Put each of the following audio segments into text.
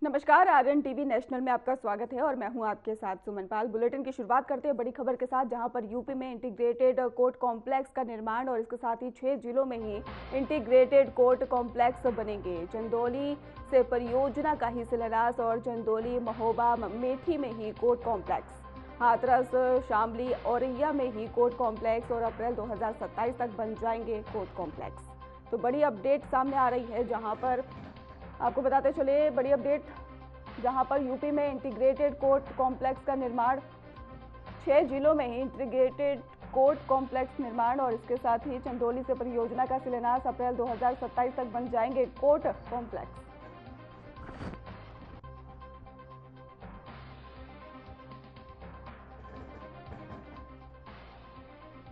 नमस्कार, RN TV national में आपका स्वागत है और मैं हूं आपके साथ सुमन पाल। बुलेटिन की शुरुआत करते हैं बड़ी खबर के साथ, जहां पर यूपी में इंटीग्रेटेड कोर्ट कॉम्प्लेक्स का निर्माण और इसके साथ ही 6 जिलों में ही इंटीग्रेटेड कोर्ट कॉम्प्लेक्स बनेंगे। चंदौली से परियोजना का ही शिलान्यास और चंदौली, महोबा, मेठी में ही कोर्ट कॉम्प्लेक्स, हाथरस, शामली, औरैया में ही कोर्ट कॉम्प्लेक्स और अप्रैल 2027 तक बन जाएंगे कोर्ट कॉम्प्लेक्स। तो बड़ी अपडेट सामने आ रही है, जहां पर आपको बताते चले बड़ी अपडेट, जहां पर यूपी में इंटीग्रेटेड कोर्ट कॉम्प्लेक्स का निर्माण, 6 जिलों में ही इंटीग्रेटेड कोर्ट कॉम्प्लेक्स निर्माण और इसके साथ ही चंदौली से परियोजना का शिलान्यास, अप्रैल 2027 तक बन जाएंगे कोर्ट कॉम्प्लेक्स।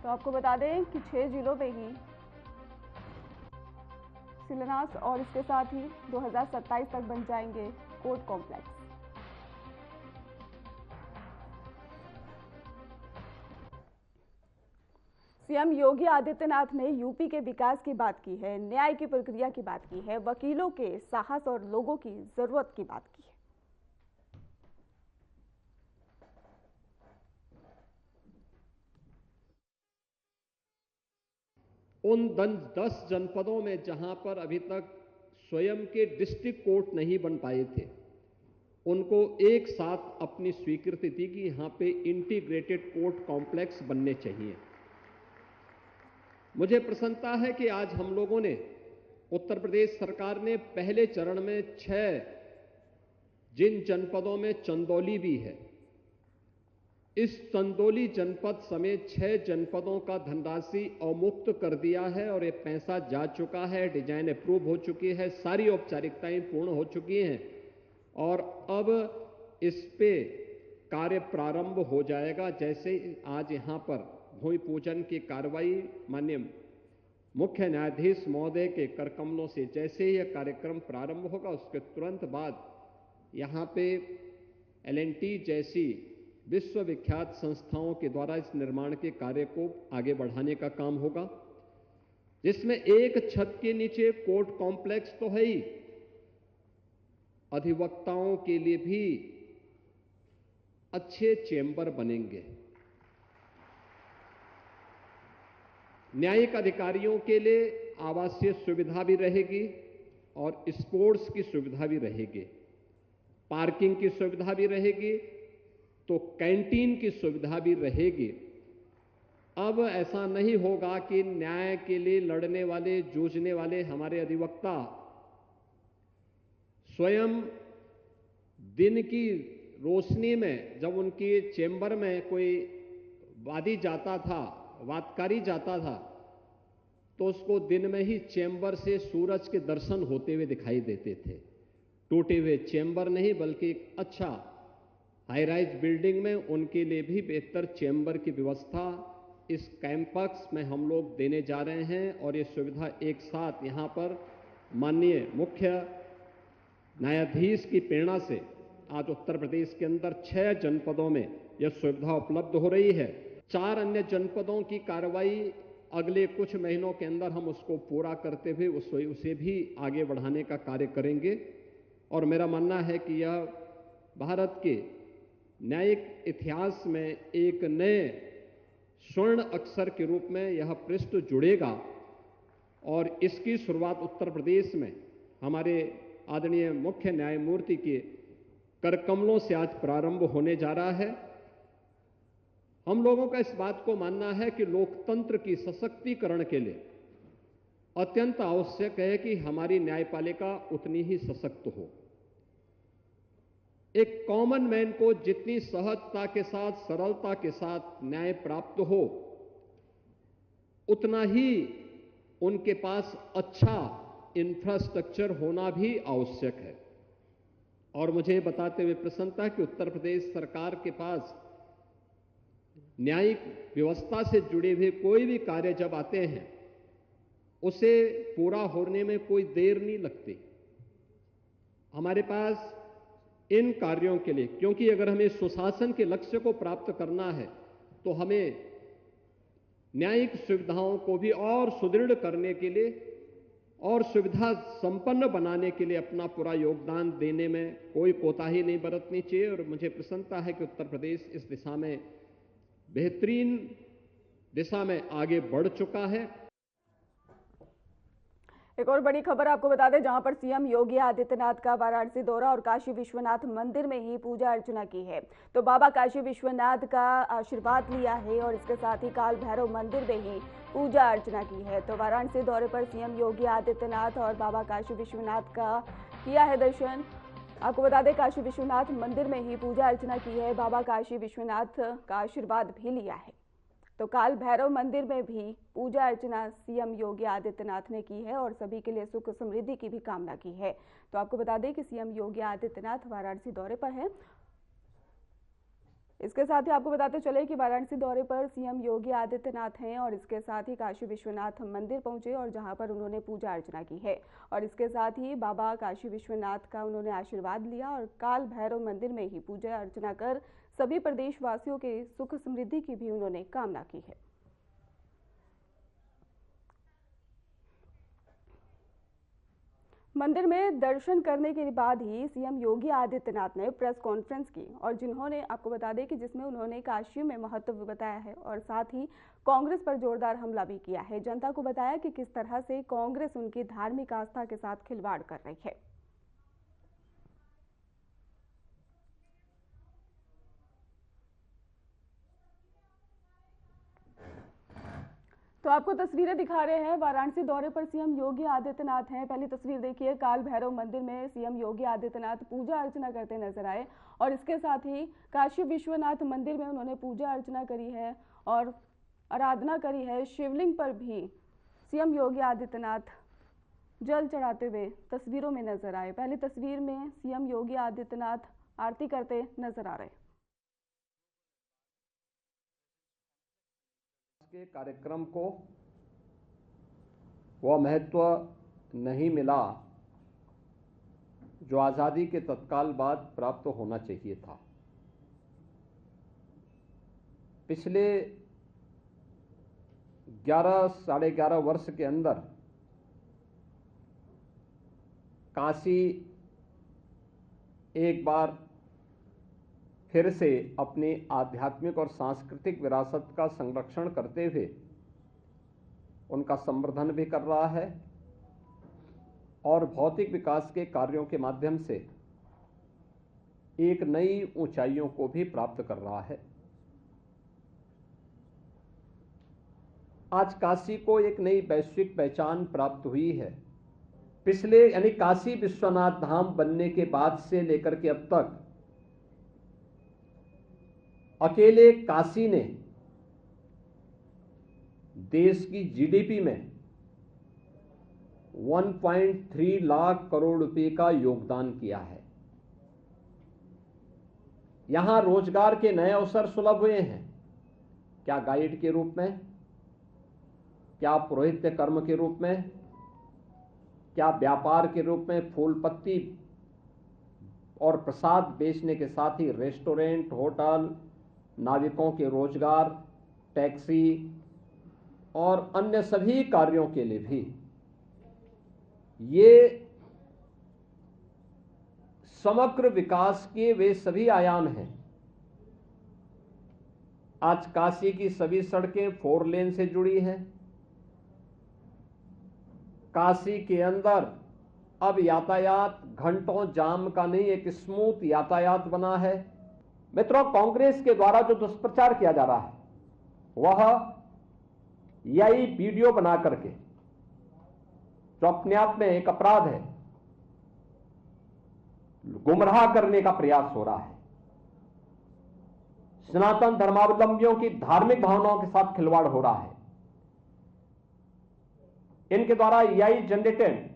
तो आपको बता दें कि 6 जिलों में ही शिलान्यास और इसके साथ ही 2027 तक बन जाएंगे court complex. CM Yogi Adityanath ने यूपी के विकास की बात की है, न्याय की प्रक्रिया की बात की है, वकीलों के साहस और लोगों की जरूरत की बात की है। उन 10 जनपदों में जहां पर अभी तक स्वयं के डिस्ट्रिक्ट कोर्ट नहीं बन पाए थे, उनको एक साथ अपनी स्वीकृति दी कि यहां पे इंटीग्रेटेड कोर्ट कॉम्प्लेक्स बनने चाहिए। मुझे प्रसन्नता है कि आज हम लोगों ने, उत्तर प्रदेश सरकार ने पहले चरण में 6, जिन जनपदों में चंदौली भी है, इस चंदौली जनपद समेत 6 जनपदों का धनराशि अवमुक्त कर दिया है और ये पैसा जा चुका है, डिजाइन अप्रूव हो चुकी है, सारी औपचारिकताएं पूर्ण हो चुकी हैं और अब इस पे कार्य प्रारंभ हो जाएगा। जैसे आज यहां पर भूमि पूजन की कार्रवाई माननीय मुख्य न्यायाधीश महोदय के करकमलों से जैसे ही यह कार्यक्रम प्रारंभ होगा, उसके तुरंत बाद यहां पे एल&टी जैसी विश्वविख्यात संस्थाओं के द्वारा इस निर्माण के कार्य को आगे बढ़ाने का काम होगा, जिसमें एक छत के नीचे कोर्ट कॉम्प्लेक्स तो है ही, अधिवक्ताओं के लिए भी अच्छे चेंबर बनेंगे, न्यायिक अधिकारियों के लिए आवासीय सुविधा भी रहेगी और स्पोर्ट्स की सुविधा भी रहेगी, पार्किंग की सुविधा भी रहेगी, तो कैंटीन की सुविधा भी रहेगी। अब ऐसा नहीं होगा कि न्याय के लिए लड़ने वाले, जूझने वाले हमारे अधिवक्ता स्वयं दिन की रोशनी में, जब उनकी चेंबर में कोई वादी जाता था, वादकारी जाता था, तो उसको दिन में ही चेंबर से सूरज के दर्शन होते हुए दिखाई देते थे। टूटे हुए चेंबर नहीं, बल्कि एक अच्छा हाई राइज बिल्डिंग में उनके लिए भी बेहतर चेंबर की व्यवस्था इस कैंपस में हम लोग देने जा रहे हैं और ये सुविधा एक साथ यहां पर माननीय मुख्य न्यायाधीश की प्रेरणा से आज उत्तर प्रदेश के अंदर 6 जनपदों में यह सुविधा उपलब्ध हो रही है। 4 अन्य जनपदों की कार्रवाई अगले कुछ महीनों के अंदर हम उसको पूरा करते हुए उसे भी आगे बढ़ाने का कार्य करेंगे और मेरा मानना है कि यह भारत के न्यायिक इतिहास में एक नए स्वर्ण अक्षर के रूप में यह पृष्ठ जुड़ेगा और इसकी शुरुआत उत्तर प्रदेश में हमारे आदरणीय मुख्य न्यायमूर्ति के करकमलों से आज प्रारंभ होने जा रहा है। हम लोगों का इस बात को मानना है कि लोकतंत्र की सशक्तिकरण के लिए अत्यंत आवश्यक है कि हमारी न्यायपालिका उतनी ही सशक्त हो। एक कॉमन मैन को जितनी सहजता के साथ, सरलता के साथ न्याय प्राप्त हो, उतना ही उनके पास अच्छा इंफ्रास्ट्रक्चर होना भी आवश्यक है। और मुझे बताते हुए प्रसन्नता है कि उत्तर प्रदेश सरकार के पास न्यायिक व्यवस्था से जुड़े हुए कोई भी कार्य जब आते हैं, उसे पूरा होने में कोई देर नहीं लगती। हमारे पास इन कार्यों के लिए, क्योंकि अगर हमें सुशासन के लक्ष्य को प्राप्त करना है तो हमें न्यायिक सुविधाओं को भी और सुदृढ़ करने के लिए और सुविधा संपन्न बनाने के लिए अपना पूरा योगदान देने में कोई कोताही नहीं बरतनी चाहिए। और मुझे प्रसन्नता है कि उत्तर प्रदेश इस दिशा में बेहतरीन दिशा में आगे बढ़ चुका है। एक और बड़ी खबर आपको बता दें, जहां पर सीएम योगी आदित्यनाथ का वाराणसी दौरा और काशी विश्वनाथ मंदिर में ही पूजा अर्चना की है। तो बाबा काशी विश्वनाथ का आशीर्वाद लिया है और इसके साथ ही काल भैरव मंदिर में ही पूजा अर्चना की है। तो वाराणसी दौरे पर सीएम योगी आदित्यनाथ और बाबा काशी विश्वनाथ का किया है दर्शन। आपको बता दें, काशी विश्वनाथ मंदिर में ही पूजा अर्चना की है, बाबा काशी विश्वनाथ का आशीर्वाद भी लिया है। तो काल भैरव मंदिर में भी पूजा अर्चना सीएम योगी आदित्यनाथ ने की है और सभी के लिए सुख समृद्धि की भी कामना की है। तो आपको बता दें कि सीएम योगी आदित्यनाथ वाराणसी दौरे पर हैं। इसके साथ ही आपको बताते चले कि वाराणसी दौरे पर सीएम योगी आदित्यनाथ हैं और इसके साथ ही काशी विश्वनाथ मंदिर पहुंचे और जहां पर उन्होंने पूजा अर्चना की है और इसके साथ ही बाबा काशी विश्वनाथ का उन्होंने आशीर्वाद लिया और काल भैरव मंदिर में ही पूजा अर्चना कर सभी प्रदेशवासियों के सुख समृद्धि की भी उन्होंने कामना की है। मंदिर में दर्शन करने के बाद ही सीएम योगी आदित्यनाथ ने प्रेस कॉन्फ्रेंस की और जिन्होंने आपको बता दें कि जिसमें उन्होंने काशी में महत्व बताया है और साथ ही कांग्रेस पर जोरदार हमला भी किया है। जनता को बताया कि किस तरह से कांग्रेस उनकी धार्मिक आस्था के साथ खिलवाड़ कर रही है। तो आपको तस्वीरें दिखा रहे हैं, वाराणसी दौरे पर सीएम योगी आदित्यनाथ हैं। पहली तस्वीर देखिए, काल भैरव मंदिर में सीएम योगी आदित्यनाथ पूजा अर्चना करते नजर आए और इसके साथ ही काशी विश्वनाथ मंदिर में उन्होंने पूजा अर्चना करी है और आराधना करी है। शिवलिंग पर भी सीएम योगी आदित्यनाथ जल चढ़ाते हुए तस्वीरों में नजर आए। पहली तस्वीर में सीएम योगी आदित्यनाथ आरती करते नजर आ रहे। के कार्यक्रम को वह महत्व नहीं मिला जो आजादी के तत्काल बाद प्राप्त होना चाहिए था। पिछले 11 साढ़े 11 वर्ष के अंदर काशी एक बार फिर से अपनी आध्यात्मिक और सांस्कृतिक विरासत का संरक्षण करते हुए उनका संवर्धन भी कर रहा है और भौतिक विकास के कार्यों के माध्यम से एक नई ऊंचाइयों को भी प्राप्त कर रहा है। आज काशी को एक नई वैश्विक पहचान प्राप्त हुई है। पिछले यानी काशी विश्वनाथ धाम बनने के बाद से लेकर के अब तक अकेले काशी ने देश की जीडीपी में 1.3 लाख करोड़ रुपए का योगदान किया है। यहां रोजगार के नए अवसर सुलभ हुए हैं, क्या गाइड के रूप में, क्या पुरोहित्य कर्म के रूप में, क्या व्यापार के रूप में फूल पत्ती और प्रसाद बेचने के साथ ही रेस्टोरेंट, होटल, नाविकों के रोजगार, टैक्सी और अन्य सभी कार्यों के लिए भी ये समग्र विकास के वे सभी आयाम हैं। आज काशी की सभी सड़कें 4 लेन से जुड़ी हैं। काशी के अंदर अब यातायात घंटों जाम का नहीं, एक स्मूथ यातायात बना है। मित्रों, कांग्रेस के द्वारा जो दुष्प्रचार किया जा रहा है वह यही वीडियो बना करके, जो अपने आप में एक अपराध है, गुमराह करने का प्रयास हो रहा है। सनातन धर्मावलंबियों की धार्मिक भावनाओं के साथ खिलवाड़ हो रहा है। इनके द्वारा यही जनरेटेड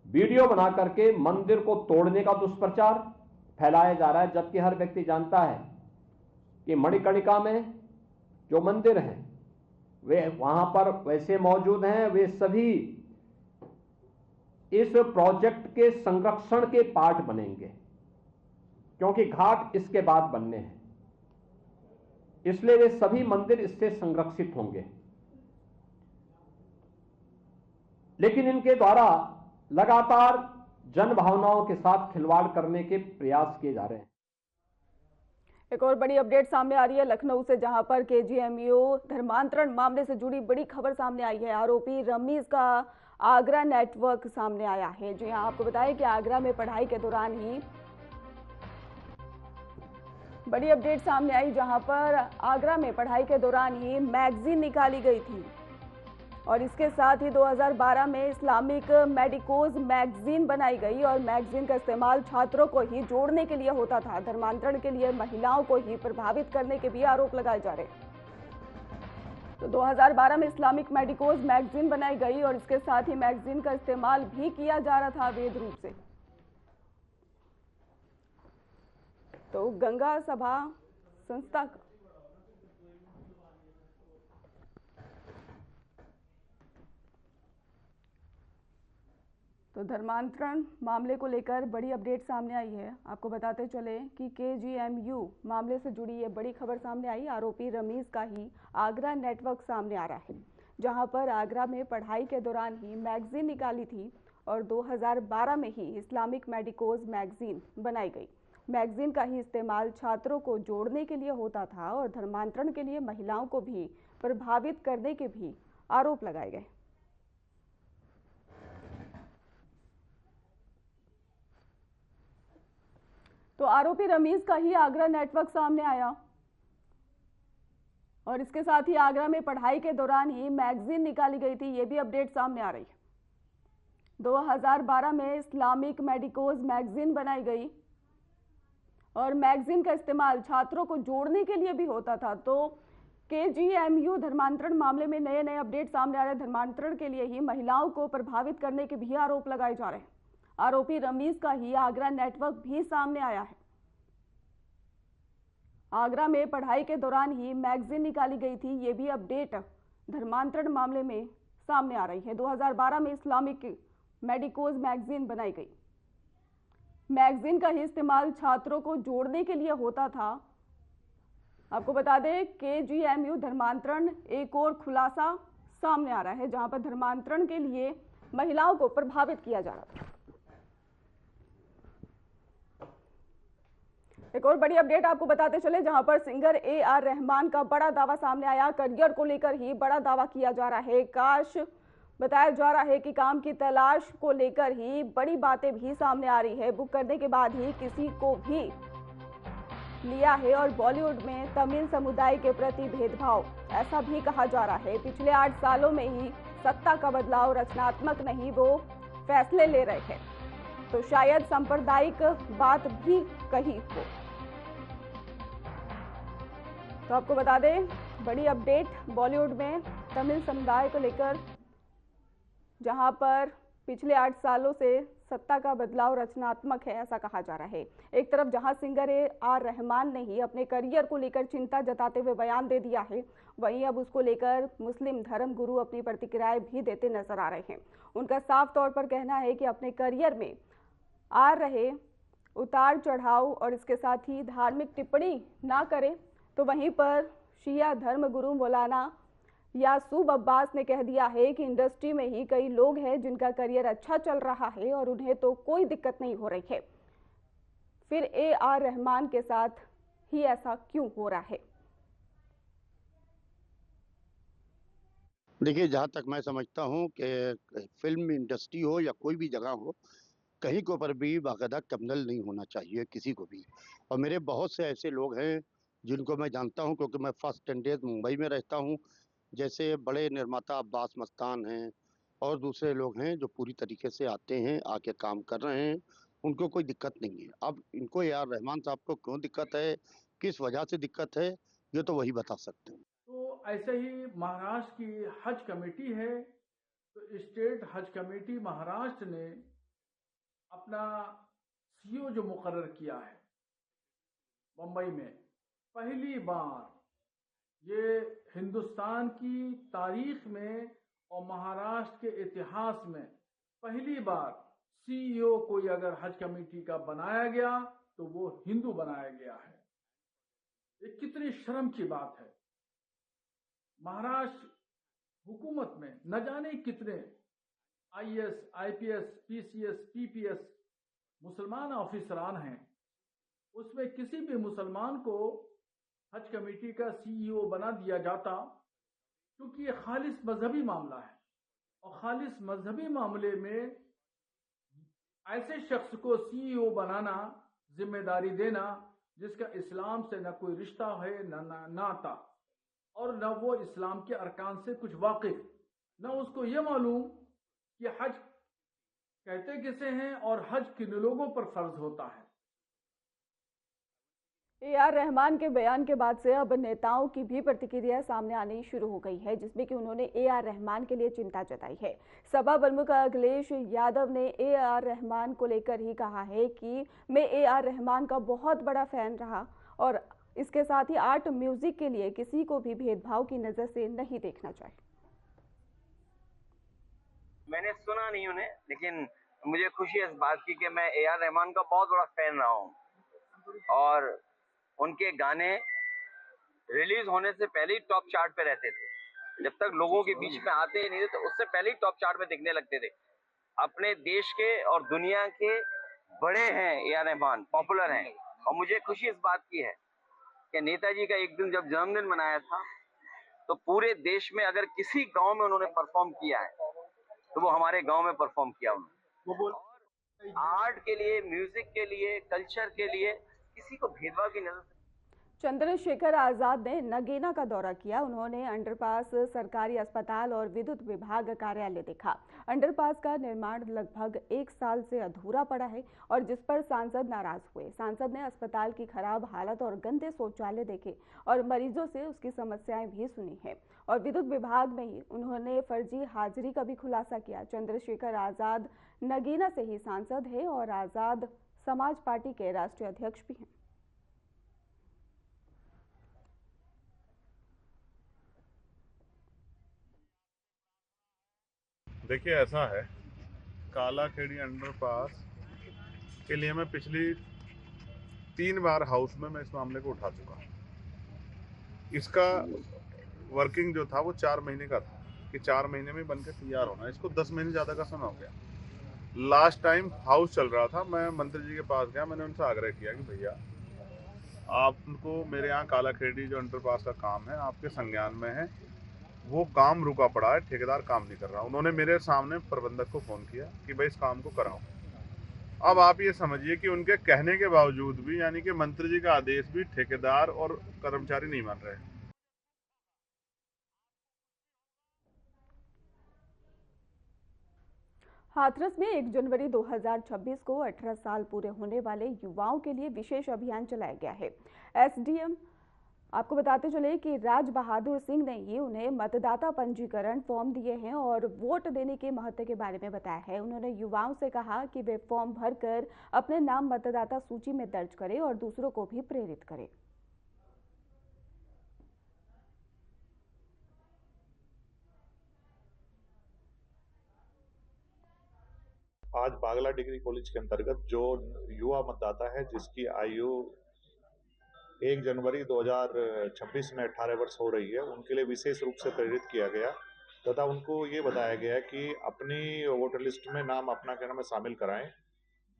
वीडियो बना करके मंदिर को तोड़ने का दुष्प्रचार फैलाया जा रहा है, जबकि हर व्यक्ति जानता है कि मणिकर्णिका में जो मंदिर हैं वे वहां पर वैसे मौजूद हैं, वे सभी इस प्रोजेक्ट के संरक्षण के पार्ट बनेंगे, क्योंकि घाट इसके बाद बनने हैं, इसलिए वे सभी मंदिर इससे संरक्षित होंगे। लेकिन इनके द्वारा लगातार जन भावनाओं के साथ खिलवाड़ करने के प्रयास किए जा रहे हैं। एक और बड़ी अपडेट सामने आ रही है लखनऊ से, जहां पर केजीएमयू धर्मांतरण मामले से जुड़ी बड़ी खबर सामने आई है। आरोपी रमीज का आगरा नेटवर्क सामने आया है। जी हां, आपको बताएं कि आगरा में पढ़ाई के दौरान ही बड़ी अपडेट सामने आई, जहां पर आगरा में पढ़ाई के दौरान ही मैगजीन निकाली गई थी और इसके साथ ही 2012 में इस्लामिक मेडिकोज मैगजीन बनाई गई और मैगजीन का इस्तेमाल छात्रों को ही जोड़ने के लिए होता था। धर्मांतरण के लिए महिलाओं को ही प्रभावित करने के भी आरोप लगाए जा रहे। तो 2012 में इस्लामिक मेडिकोज मैगजीन बनाई गई और इसके साथ ही मैगजीन का इस्तेमाल भी किया जा रहा था अवैध रूप से। तो गंगा सभा संस्था तो धर्मांतरण मामले को लेकर बड़ी अपडेट सामने आई है। आपको बताते चले कि केजीएमयू मामले से जुड़ी ये बड़ी खबर सामने आई। आरोपी रमीज का ही आगरा नेटवर्क सामने आ रहा है, जहां पर आगरा में पढ़ाई के दौरान ही मैगजीन निकाली थी और 2012 में ही इस्लामिक मेडिकोज मैगजीन बनाई गई। मैगजीन का ही इस्तेमाल छात्रों को जोड़ने के लिए होता था और धर्मांतरण के लिए महिलाओं को भी प्रभावित करने के भी आरोप लगाए गए। तो आरोपी रमीज का ही आगरा नेटवर्क सामने आया और इसके साथ ही आगरा में पढ़ाई के दौरान ही मैगजीन निकाली गई थी। ये भी अपडेट सामने आ रही है। 2012 में इस्लामिक मेडिकोज मैगजीन बनाई गई और मैगजीन का इस्तेमाल छात्रों को जोड़ने के लिए भी होता था। तो केजीएमयू धर्मांतरण मामले में नए नए अपडेट सामने आ रहे हैं। धर्मांतरण के लिए ही महिलाओं को प्रभावित करने के भी आरोप लगाए जा रहे हैं। आरोपी रमीज का ही आगरा नेटवर्क भी सामने आया है। आगरा में पढ़ाई के दौरान ही मैगजीन निकाली गई थी। ये भी अपडेट धर्मांतरण मामले में सामने आ रही है। 2012 में इस्लामिक मेडिकोज मैगजीन बनाई गई। मैगजीन का ही इस्तेमाल छात्रों को जोड़ने के लिए होता था। आपको बता दें केजीएमयू धर्मांतरण एक और खुलासा सामने आ रहा है, जहां पर धर्मांतरण के लिए महिलाओं को प्रभावित किया जा रहा था। एक और बड़ी अपडेट आपको बताते चले, जहां पर सिंगर AR रहमान का बड़ा दावा सामने आया। करियर को लेकर ही बड़ा दावा किया जा रहा है। बताया जा रहा है कि काम की तलाश को लेकर ही बड़ी बातें भी सामने आ रही है। बुक करने के बाद ही किसी को भी लिया है और बॉलीवुड में तमिल समुदाय के प्रति भेदभाव, ऐसा भी कहा जा रहा है। पिछले 8 सालों में ही सत्ता का बदलाव रचनात्मक नहीं, वो फैसले ले रहे हैं, तो शायद सांप्रदायिक बात भी कही हो। तो आपको बता दें बड़ी अपडेट बॉलीवुड में तमिल समुदाय को लेकर, जहां पर पिछले 8 सालों से सत्ता का बदलाव रचनात्मक है, ऐसा कहा जा रहा है। एक तरफ जहां सिंगर AR रहमान ने ही अपने करियर को लेकर चिंता जताते हुए बयान दे दिया है, वहीं अब उसको लेकर मुस्लिम धर्म गुरु अपनी प्रतिक्रियाएं भी देते नजर आ रहे हैं। उनका साफ तौर पर कहना है कि अपने करियर में आ रहे उतार चढ़ाव और इसके साथ ही धार्मिक टिप्पणी ना करें। तो वहीं पर शिया धर्म गुरु मौलाना यासूब अब्बास ने कह दिया है कि इंडस्ट्री में ही कई लोग हैं जिनका करियर अच्छा चल रहा है और उन्हें तो कोई दिक्कत नहीं हो रही है, फिर AR रहमान के साथ ही ऐसा क्यों हो रहा है। देखिए, जहाँ तक मैं समझता हूँ कि फिल्म इंडस्ट्री हो या कोई भी जगह हो, कहीं के ऊपर भी बाकायदा क्रिमिनल नहीं होना चाहिए किसी को भी। और मेरे बहुत से ऐसे लोग हैं जिनको मैं जानता हूँ, क्योंकि मैं फर्स्ट 10 डेज मुंबई में रहता हूँ। जैसे बड़े निर्माता अब्बास मस्तान हैं और दूसरे लोग हैं जो पूरी तरीके से आते हैं, आके काम कर रहे हैं, उनको कोई दिक्कत नहीं है। अब इनको AR रहमान साहब को क्यों दिक्कत है, किस वजह से दिक्कत है, ये तो वही बता सकते हैं। तो ऐसे ही महाराष्ट्र की हज कमेटी है, तो स्टेट हज कमेटी महाराष्ट्र ने अपना CEO जो मुकर्रर किया है मुंबई में, पहली बार ये हिंदुस्तान की तारीख में और महाराष्ट्र के इतिहास में पहली बार CEO कोई अगर हज कमेटी का बनाया गया तो वो हिंदू बनाया गया है। ये कितनी शर्म की बात है। महाराष्ट्र हुकूमत में न जाने कितने आईएएस, आईपीएस, पीसीएस, पीपीएस मुसलमान ऑफिसरान हैं, उसमें किसी भी मुसलमान को हज कमेटी का सीईओ बना दिया जाता, क्योंकि ये खालिस मजहबी मामला है और खालिस मजहबी मामले में ऐसे शख्स को सीईओ बनाना, जिम्मेदारी देना जिसका इस्लाम से न कोई रिश्ता है, न नाता, और न वो इस्लाम के अरकान से कुछ वाकिफ, न उसको ये मालूम कि हज कहते किसे हैं और हज किन लोगों पर फर्ज होता है। AR रहमान के बयान के बाद से अब नेताओं की भी प्रतिक्रिया सामने आनी शुरू हो गई है, जिसमें कि उन्होंने AR रहमान के लिए चिंता जताई है। सपा प्रमुख अखिलेश यादव ने AR रहमान को लेकर ही कहा है कि मैं AR रहमान का बहुत बड़ा फैन रहा और इसके साथ ही आर्ट म्यूजिक के लिए किसी को भी भेदभाव की नजर से नहीं देखना चाहिए। मैंने सुना नहीं उन्हें, लेकिन मुझे खुशी है इस बात की कि मैं AR रहमान का बहुत बड़ा फैन रहा हूँ और उनके गाने रिलीज होने से पहले ही टॉप चार्ट पे रहते थे। जब तक लोगों के बीच में आते ही नहीं थे तो उससे पहले ही टॉप चार्ट में दिखने लगते थे। अपने देश के और दुनिया के बड़े हैं AR रहमान, पॉपुलर हैं, और मुझे खुशी इस बात की है कि नेताजी का एक दिन जब जन्मदिन मनाया था तो पूरे देश में अगर किसी गांव में उन्होंने परफॉर्म किया है तो वो हमारे गांव में परफॉर्म किया उन्होंने। आर्ट के लिए, म्यूजिक के लिए, कल्चर के लिए किसी को भेदभाव की नजर। चंद्रशेखर आजाद ने नगीना का दौरा किया। उन्होंने अंडरपास, सरकारी अस्पताल और विद्युत विभाग कार्यालय देखा। अंडरपास का निर्माण लगभग 1 साल से अधूरा पड़ा है और जिस पर सांसद नाराज हुए। सांसद ने अस्पताल की खराब हालत और गंदे शौचालय देखे और मरीजों से उसकी समस्याएं भी सुनी है। और विद्युत विभाग में ही उन्होंने फर्जी हाजिरी का भी खुलासा किया। चंद्रशेखर आजाद नगीना से ही सांसद है और आजाद समाज पार्टी के राष्ट्रीय अध्यक्ष भी हैं। देखिए, ऐसा है, कालाखेड़ी अंडरपास के लिए मैं पिछली 3 बार हाउस में मैं इस मामले को उठा चुका। इसका वर्किंग जो था वो 4 महीने का था कि 4 महीने में बनकर तैयार होना। इसको 10 महीने ज़्यादा का समय हो गया। लास्ट टाइम हाउस चल रहा था, मैं मंत्री जी के पास गया, मैंने उनसे आग्रह किया कि भैया आपको मेरे यहाँ कालाखेड़ी जो अंडरपास का काम है आपके संज्ञान में है, वो काम रुका पड़ा है, ठेकेदार काम नहीं कर रहा। उन्होंने मेरे सामने प्रबंधक को फोन किया कि भाई इस काम को कराओ। अब आप ये समझिए कि उनके कहने के बावजूद भी, यानी कि मंत्री जी का आदेश भी ठेकेदार और कर्मचारी नहीं मान रहे। हाथरस में 1 जनवरी 2026 को 18 साल पूरे होने वाले युवाओं के लिए विशेष अभियान चलाया गया है। SDM आपको बताते चले कि राज बहादुर सिंह ने ही उन्हें मतदाता पंजीकरण फॉर्म दिए हैं और वोट देने के महत्व के बारे में बताया है। उन्होंने युवाओं से कहा कि वे फॉर्म भरकर अपने नाम मतदाता सूची में दर्ज करें और दूसरों को भी प्रेरित करें। आज बागला डिग्री कॉलेज के अंतर्गत जो युवा मतदाता है जिसकी आयु 1 जनवरी 2026 में 18 वर्ष हो रही है, उनके लिए विशेष रूप से प्रेरित किया गया तथा उनको ये बताया गया कि अपनी वोटर लिस्ट में नाम अपना क्या नाम है शामिल कराएं,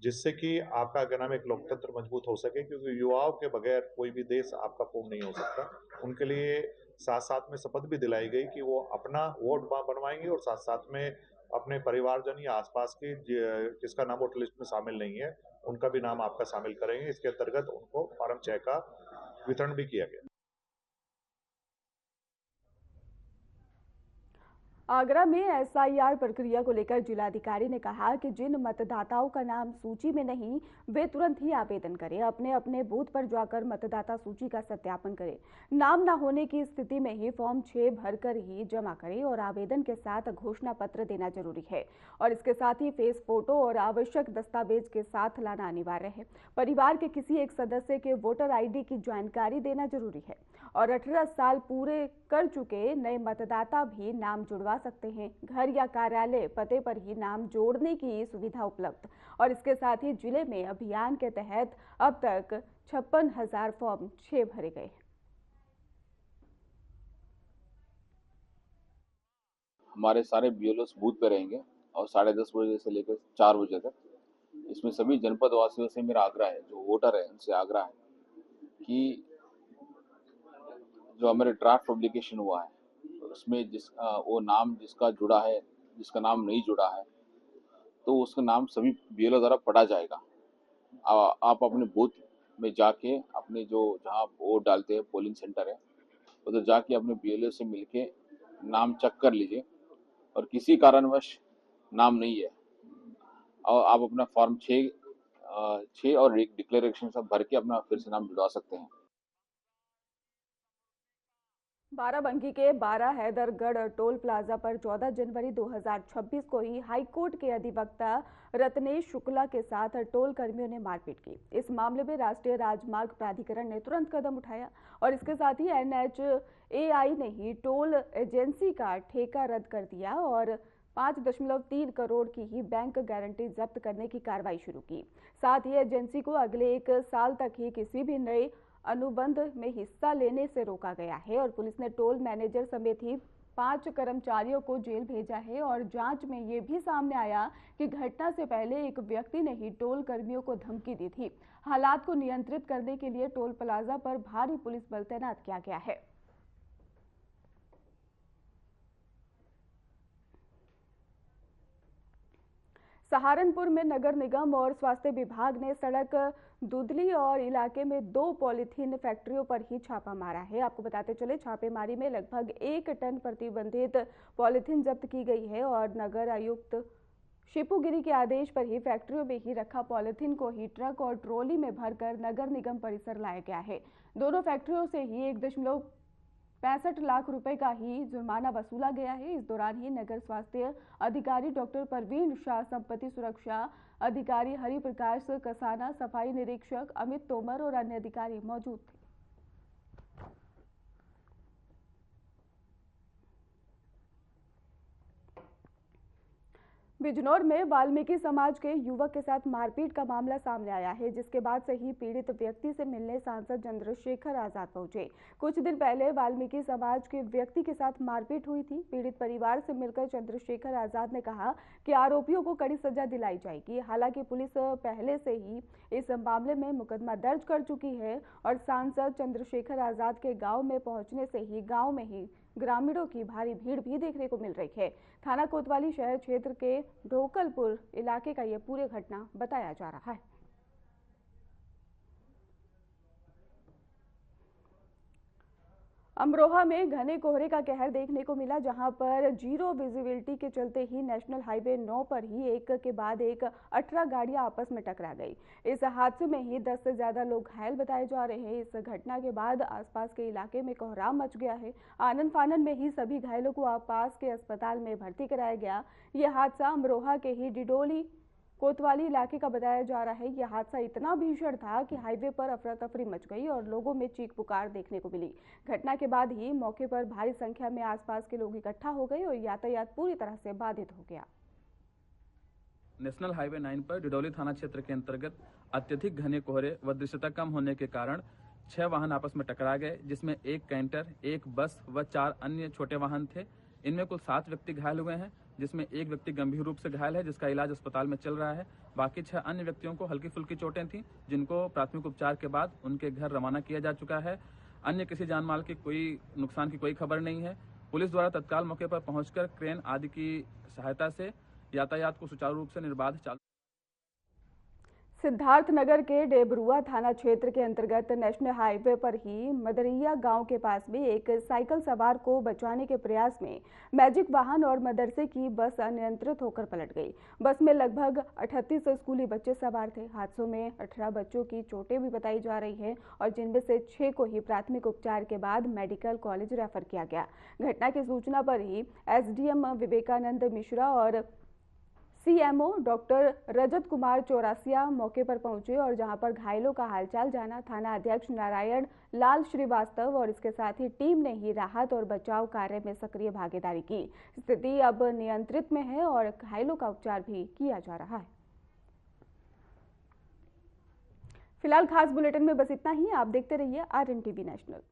जिससे कि आपका क्या नाम है एक लोकतंत्र मजबूत हो सके, क्योंकि युवाओं के बगैर कोई भी देश आपका पूर्ण नहीं हो सकता। उनके लिए साथ साथ में शपथ भी दिलाई गई कि वो अपना वोट बनवाएंगे और साथ साथ में अपने परिवारजन या आसपास की जिसका नाम वोटर लिस्ट में शामिल नहीं है उनका भी नाम आपका शामिल करेंगे। इसके अंतर्गत उनको फॉर्म 6 का वितरण भी किया गया। आगरा में SIR प्रक्रिया को लेकर जिलाधिकारी ने कहा कि जिन मतदाताओं का नाम सूची में नहीं वे तुरंत ही आवेदन करें, अपने अपने बूथ पर जाकर मतदाता सूची का सत्यापन करें। नाम न होने की स्थिति में ही फॉर्म 6 भरकर ही जमा करें और आवेदन के साथ घोषणा पत्र देना जरूरी है और इसके साथ ही फेस फोटो और आवश्यक दस्तावेज के साथ लाना अनिवार्य है। परिवार के किसी एक सदस्य के वोटर ID की जानकारी देना जरूरी है और 18 साल पूरे कर चुके नए मतदाता भी नाम जुड़वा सकते हैं। घर या कार्यालय पते पर ही नाम जोड़ने की सुविधा उपलब्ध और इसके साथ ही जिले में अभियान के तहत अब तक 56,000 फॉर्म 6 भरे गए। हमारे सारे BLOs बूथ पे रहेंगे और 10:30 बजे से लेकर 4 बजे तक। इसमें सभी जनपद वासियों से मेरा आग्रह है, जो वोटर है उनसे आग्रह है कि जो हमारे ड्राफ्ट पब्लिकेशन हुआ है उसमें वो नाम जिसका जुड़ा है, जिसका नाम नहीं जुड़ा है, तो उसका नाम सभी बीएलओ द्वारा पढ़ा जाएगा। आप अपने बूथ में जाके अपने जो जहाँ वोट डालते हैं पोलिंग सेंटर है उधर जाके अपने बीएलओ से मिलके नाम चेक कर लीजिए, और किसी कारणवश नाम नहीं है और आप अपना फॉर्म 6 और एक डिक्लेरेशन सब भर के अपना फिर से नाम जुड़वा सकते हैं। बाराबंकी के 12 हैदरगढ़ टोल प्लाजा पर 14 जनवरी 2026 को ही हाईकोर्ट के अधिवक्ता रत्नेश शुक्ला के साथ टोल कर्मियों ने मारपीट की। इस मामले में राष्ट्रीय राजमार्ग प्राधिकरण ने तुरंत कदम उठाया और इसके साथ ही NHAI ने ही टोल एजेंसी का ठेका रद्द कर दिया और 5.3 करोड़ की ही बैंक गारंटी जब्त करने की कार्रवाई शुरू की। साथ ही एजेंसी को अगले 1 साल तक ही किसी भी नए अनुबंध में हिस्सा लेने से रोका गया है और पुलिस ने टोल मैनेजर समेत ही 5 कर्मचारियों को जेल भेजा है। और जांच में ये भी सामने आया कि घटना से पहले एक व्यक्ति ने ही टोल कर्मियों को धमकी दी थी। हालात को नियंत्रित करने के लिए टोल प्लाजा पर भारी पुलिस बल तैनात किया गया है। सहारनपुर में नगर निगम और स्वास्थ्य विभाग ने सड़क दुधली और इलाके में 2 पॉलीथीन फैक्ट्रियों पर ही छापा मारा है। आपको बताते चले, छापेमारी में लगभग 1 टन प्रतिबंधित पॉलीथीन जब्त की गई है और नगर आयुक्त शिपुगिरी के आदेश पर ही फैक्ट्रियों में ही रखा पॉलीथीन को ही ट्रक और ट्रॉली में भरकर नगर निगम परिसर लाया गया है। दोनों फैक्ट्रियों से ही 1.65 लाख रुपए का ही जुर्माना वसूला गया है। इस दौरान ही नगर स्वास्थ्य अधिकारी डॉक्टर परवीन शाह, संपत्ति सुरक्षा अधिकारी हरिप्रकाश कसाना, सफाई निरीक्षक अमित तोमर और अन्य अधिकारी मौजूद थे। बिजनौर में वाल्मीकि समाज के युवक के साथ मारपीट का मामला सामने आया है, जिसके बाद से ही पीड़ित व्यक्ति से मिलने सांसद चंद्रशेखर आजाद पहुंचे। कुछ दिन पहले वाल्मीकि समाज के व्यक्ति के साथ मारपीट हुई थी। पीड़ित परिवार से मिलकर चंद्रशेखर आजाद ने कहा कि आरोपियों को कड़ी सजा दिलाई जाएगी। हालांकि पुलिस पहले से ही इस मामले में मुकदमा दर्ज कर चुकी है और सांसद चंद्रशेखर आजाद के गाँव में पहुंचने से ही गाँव में ही ग्रामीणों की भारी भीड़ भी देखने को मिल रही है। थाना कोतवाली शहर क्षेत्र के ढोकलपुर इलाके का यह पूरी घटना बताया जा रहा है। अमरोहा में घने कोहरे का कहर देखने को मिला, जहां पर जीरो विजिबिलिटी के चलते ही नेशनल हाईवे 9 पर ही एक के बाद एक 18 गाड़ियां आपस में टकरा गई। इस हादसे में ही 10 से ज्यादा लोग घायल बताए जा रहे हैं। इस घटना के बाद आसपास के इलाके में कोहराम मच गया है। आनन फानन में ही सभी घायलों को पास के अस्पताल में भर्ती कराया गया। यह हादसा अमरोहा के ही डिडोली कोतवाली इलाके का बताया जा रहा है। यह हादसा इतना भीषण था कि हाईवे पर अफरा तफरी मच गई और लोगों में चीख पुकार देखने को मिली। घटना के बाद ही मौके पर भारी संख्या में आसपास के लोग इकट्ठा हो गए और यातायात पूरी तरह से बाधित हो गया। नेशनल हाईवे 9 पर डिडौली थाना क्षेत्र के अंतर्गत अत्यधिक घने कोहरे व दृश्यता कम होने के कारण 6 वाहन आपस में टकरा गए, जिसमें एक कैंटर, एक बस व 4 अन्य छोटे वाहन थे। इनमें कुल 7 व्यक्ति घायल हुए हैं, जिसमें एक व्यक्ति गंभीर रूप से घायल है, जिसका इलाज अस्पताल में चल रहा है। बाकी 6 अन्य व्यक्तियों को हल्की फुल्की चोटें थीं, जिनको प्राथमिक उपचार के बाद उनके घर रवाना किया जा चुका है। अन्य किसी जान माल की कोई नुकसान की कोई खबर नहीं है। पुलिस द्वारा तत्काल मौके पर पहुंचकर क्रेन आदि की सहायता से यातायात को सुचारू रूप से निर्बाध चालू। सिद्धार्थनगर के डेबरुआ थाना क्षेत्र के अंतर्गत नेशनल हाईवे पर ही मदरिया गांव के पास में एक साइकिल सवार को बचाने के प्रयास में मैजिक वाहन और मदरसे की बस अनियंत्रित होकर पलट गई। बस में लगभग 38 स्कूली बच्चे सवार थे। हादसों में 18 बच्चों की चोटें भी बताई जा रही है और जिनमें से 6 को ही प्राथमिक उपचार के बाद मेडिकल कॉलेज रेफर किया गया। घटना की सूचना पर ही एसडीएम विवेकानंद मिश्रा और सीएमओ डॉक्टर रजत कुमार चौरासिया मौके पर पहुंचे और जहां पर घायलों का हालचाल जाना। थाना अध्यक्ष नारायण लाल श्रीवास्तव और इसके साथ ही टीम ने ही राहत और बचाव कार्य में सक्रिय भागीदारी की। स्थिति अब नियंत्रित में है और घायलों का उपचार भी किया जा रहा है। फिलहाल खास बुलेटिन में बस इतना ही। आप देखते रहिए RNTV नेशनल।